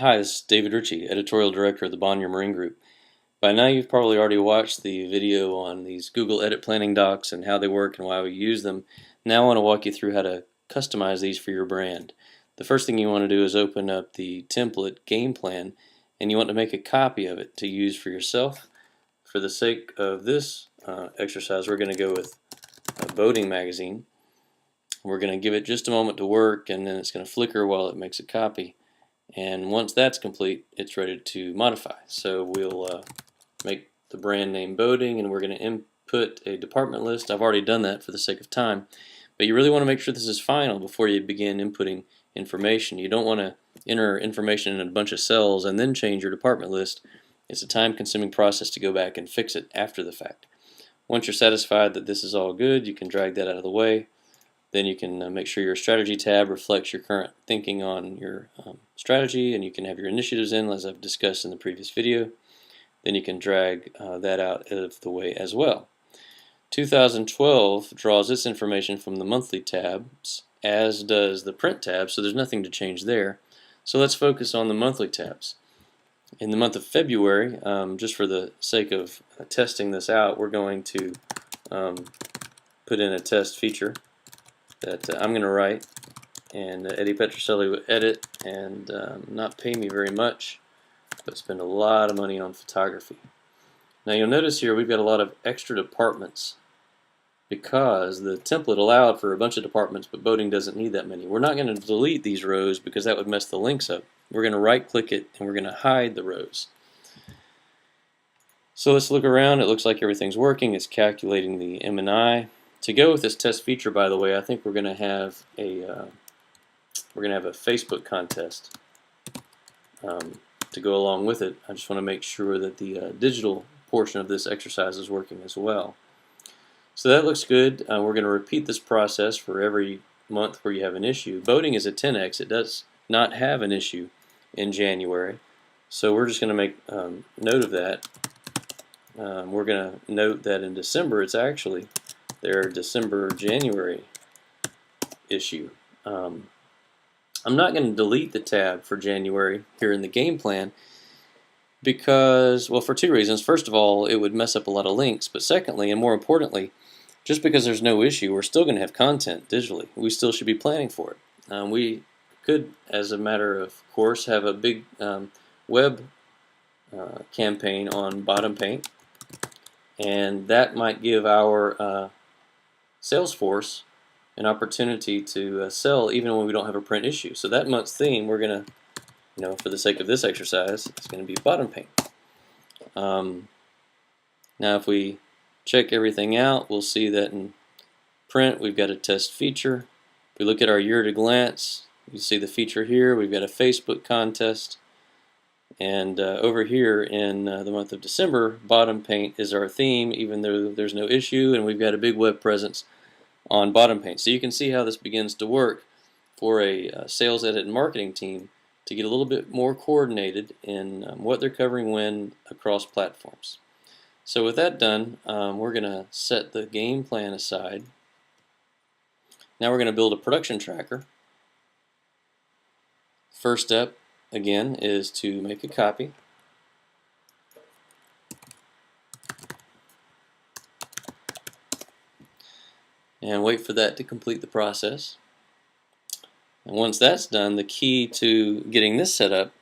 Hi, this is David Ritchie, Editorial Director of the Bonnier Marine Group. By now you've probably already watched the video on these Google Edit Planning docs and how they work and why we use them. Now I want to walk you through how to customize these for your brand. The first thing you want to do is open up the template game plan, and you want to make a copy of it to use for yourself. For the sake of this exercise, we're going to go with a boating magazine. We're going to give it just a moment to work, and then it's going to flicker while it makes a copy. And once that's complete, it's ready to modify. So we'll make the brand name boating, and we're going to input a department list. I've already done that for the sake of time, but you really want to make sure this is final before you begin inputting information. You don't want to enter information in a bunch of cells and then change your department list. It's a time-consuming process to go back and fix it after the fact. Once you're satisfied that this is all good, you can drag that out of the way. Then you can make sure your strategy tab reflects your current thinking on your strategy, and you can have your initiatives in, as I've discussed in the previous video. Then you can drag that out of the way as well. 2012 draws its information from the monthly tabs, as does the print tab, so there's nothing to change there. So let's focus on the monthly tabs. In the month of February, just for the sake of testing this out, we're going to put in a test feature that I'm going to write, and Eddie Petroselli will edit and not pay me very much, but spend a lot of money on photography. Now you'll notice here we've got a lot of extra departments because the template allowed for a bunch of departments, but boating doesn't need that many. We're not going to delete these rows because that would mess the links up. We're going to right click it and we're going to hide the rows. So let's look around. It looks like everything's working. It's calculating the M&I. To go with this test feature, by the way, I think we're going to have a Facebook contest to go along with it. I just want to make sure that the digital portion of this exercise is working as well. So that looks good. We're going to repeat this process for every month where you have an issue. Boating is a 10x. It does not have an issue in January, so we're just going to make note of that. We're going to note that in December it's actually their December-January issue. I'm not going to delete the tab for January here in the game plan because, well, for two reasons. First of all, it would mess up a lot of links, but secondly, and more importantly, just because there's no issue, we're still going to have content digitally. We still should be planning for it. We could, as a matter of course, have a big web campaign on bottom paint, and that might give our sales force an opportunity to sell even when we don't have a print issue. So that month's theme, we're going to, for the sake of this exercise, it's going to be bottom paint. Now if we check everything out, we'll see that in print we've got a test feature. If we look at our year at a glance, you see the feature here. We've got a Facebook contest. And over here in the month of December, bottom paint is our theme, even though there's no issue, and we've got a big web presence on bottom paint. So you can see how this begins to work for a sales, edit, and marketing team to get a little bit more coordinated in what they're covering when across platforms. So with that done, we're going to set the game plan aside. Now we're going to build a production tracker. First step, again, is to make a copy. And wait for that to complete the process. And once that's done, the key to getting this set up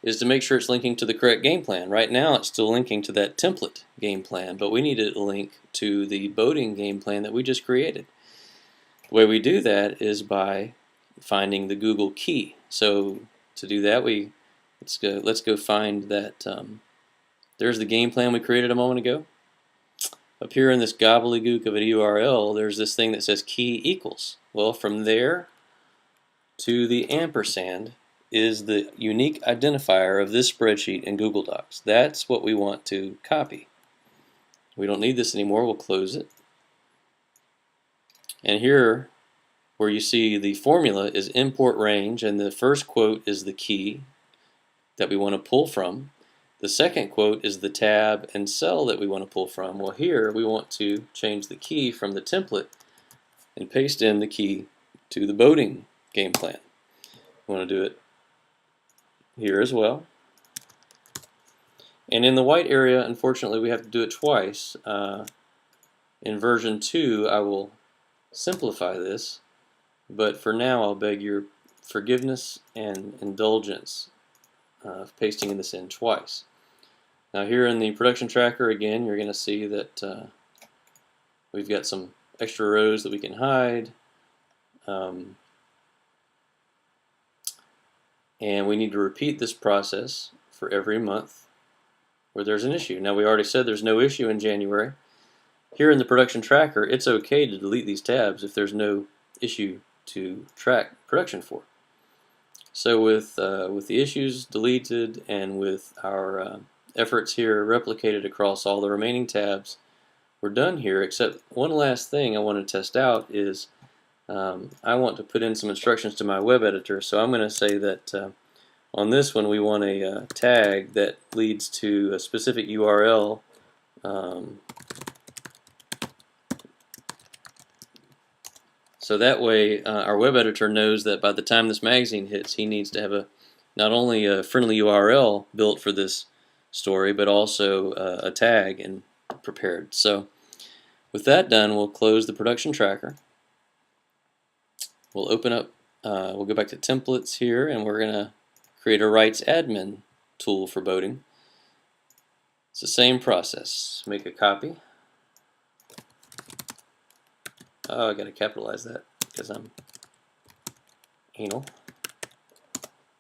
is to make sure it's linking to the correct game plan. Right now it's still linking to that template game plan, but we need it to link to the boating game plan that we just created. The way we do that is by finding the Google key. So to do that, let's go find that. There's the game plan we created a moment ago. Up here in this gobbledygook of a URL, there's this thing that says key equals. Well, from there to the ampersand is the unique identifier of this spreadsheet in Google Docs. That's what we want to copy. We don't need this anymore. We'll close it. And here, where you see the formula is import range, and the first quote is the key that we want to pull from. The second quote is the tab and cell that we want to pull from. Well, here we want to change the key from the template and paste in the key to the boating game plan. We want to do it here as well. And in the white area, unfortunately, we have to do it twice. In version 2, I will simplify this, but for now, I'll beg your forgiveness and indulgence of pasting this in twice. Now here in the production tracker, again, you're going to see that we've got some extra rows that we can hide. And we need to repeat this process for every month where there's an issue. Now we already said there's no issue in January. Here in the production tracker, it's okay to delete these tabs if there's no issue to track production for. So with the issues deleted and with our efforts here replicated across all the remaining tabs, we're done here, except one last thing I want to test out is I want to put in some instructions to my web editor. So I'm going to say that on this one we want a tag that leads to a specific URL. So that way our web editor knows that by the time this magazine hits, he needs to have not only a friendly URL built for this story, but also a tag and prepared. So with that done, we'll close the production tracker. We'll open up, we'll go back to templates here, and we're going to create a rights admin tool for boating. It's the same process. Make a copy. Oh, I got to capitalize that because I'm anal.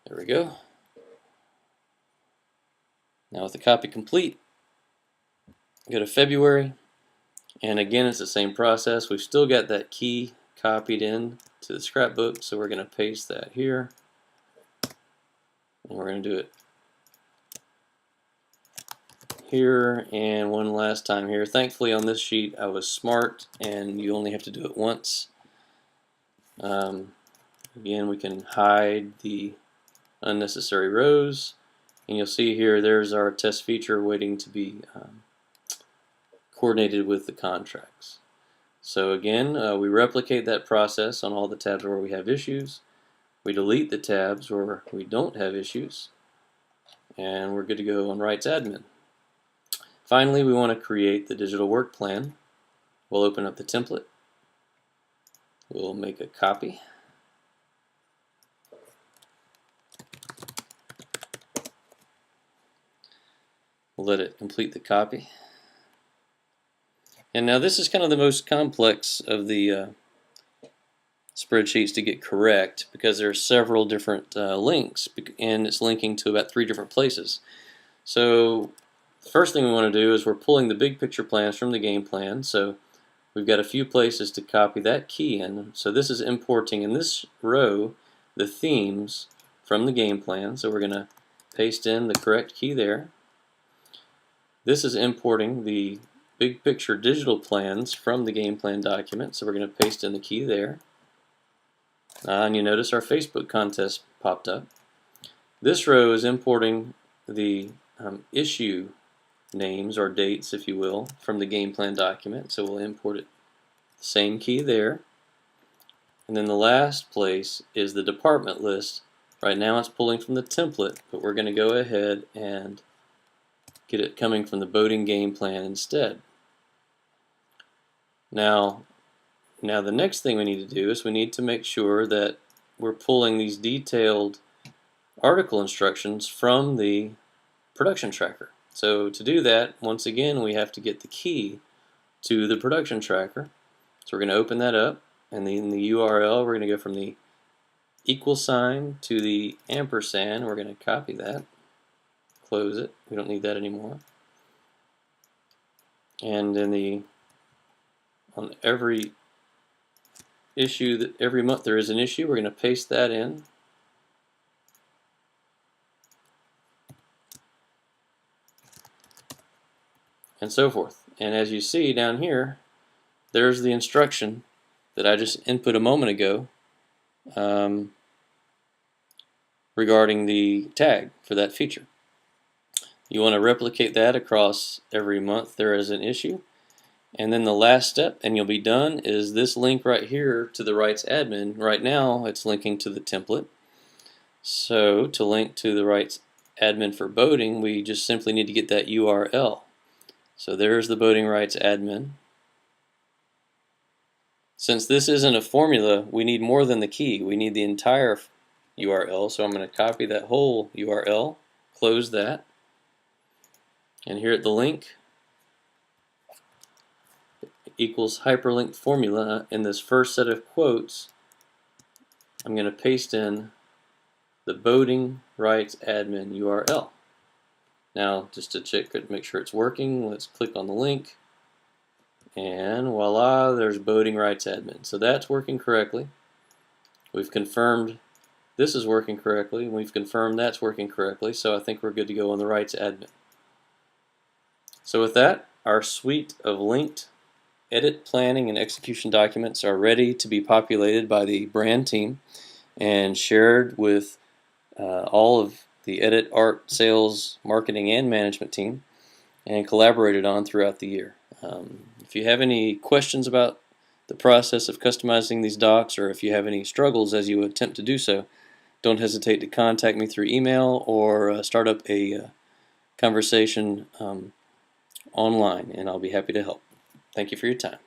There we go. Now with the copy complete, go to February, and again it's the same process. We've still got that key copied in to the scrapbook, so we're going to paste that here, and we're going to do it here and one last time here. Thankfully on this sheet I was smart and you only have to do it once. Again, we can hide the unnecessary rows, and you'll see here there's our test feature waiting to be coordinated with the contracts. So again, we replicate that process on all the tabs where we have issues. We delete the tabs where we don't have issues, and we're good to go on rights admin. Finally, we want to create the digital work plan. We'll open up the template. We'll make a copy. We'll let it complete the copy. And now this is kind of the most complex of the spreadsheets to get correct because there are several different links, and it's linking to about 3 different places. So the first thing we want to do is we're pulling the big picture plans from the game plan. So we've got a few places to copy that key in. So this is importing in this row the themes from the game plan. So we're going to paste in the correct key there. This is importing the big picture digital plans from the game plan document. So we're going to paste in the key there. And you notice our Facebook contest popped up. This row is importing the issue names or dates, if you will, from the game plan document. So we'll import it, same key there. And then the last place is the department list. Right now it's pulling from the template, but we're going to go ahead and get it coming from the boating game plan instead. Now the next thing we need to do is we need to make sure that we're pulling these detailed article instructions from the production tracker. So to do that, once again, we have to get the key to the production tracker. So we're going to open that up, and then in the URL, we're going to go from the equal sign to the ampersand. We're going to copy that, close it. We don't need that anymore. And in on every issue, every month there is an issue, we're going to paste that in. And so forth. And as you see down here, there's the instruction that I just input a moment ago regarding the tag for that feature. You want to replicate that across every month there is an issue. And then the last step, and you'll be done, is this link right here to the rights admin. Right now it's linking to the template. So to link to the rights admin for boating, we just simply need to get that URL. So there's the voting rights admin. Since this isn't a formula, we need more than the key. We need the entire URL. So I'm going to copy that whole URL, close that, and here at the link equals hyperlink formula. In this first set of quotes, I'm going to paste in the voting rights admin URL. Now, just to check it, make sure it's working, let's click on the link, and voila, there's voting rights admin. So that's working correctly. We've confirmed this is working correctly, and we've confirmed that's working correctly, so I think we're good to go on the rights admin. So with that, our suite of linked edit, planning, and execution documents are ready to be populated by the brand team and shared with all of the edit, art, sales, marketing, and management team, and collaborated on throughout the year. If you have any questions about the process of customizing these docs, or if you have any struggles as you attempt to do so, don't hesitate to contact me through email or start up a conversation online, and I'll be happy to help. Thank you for your time.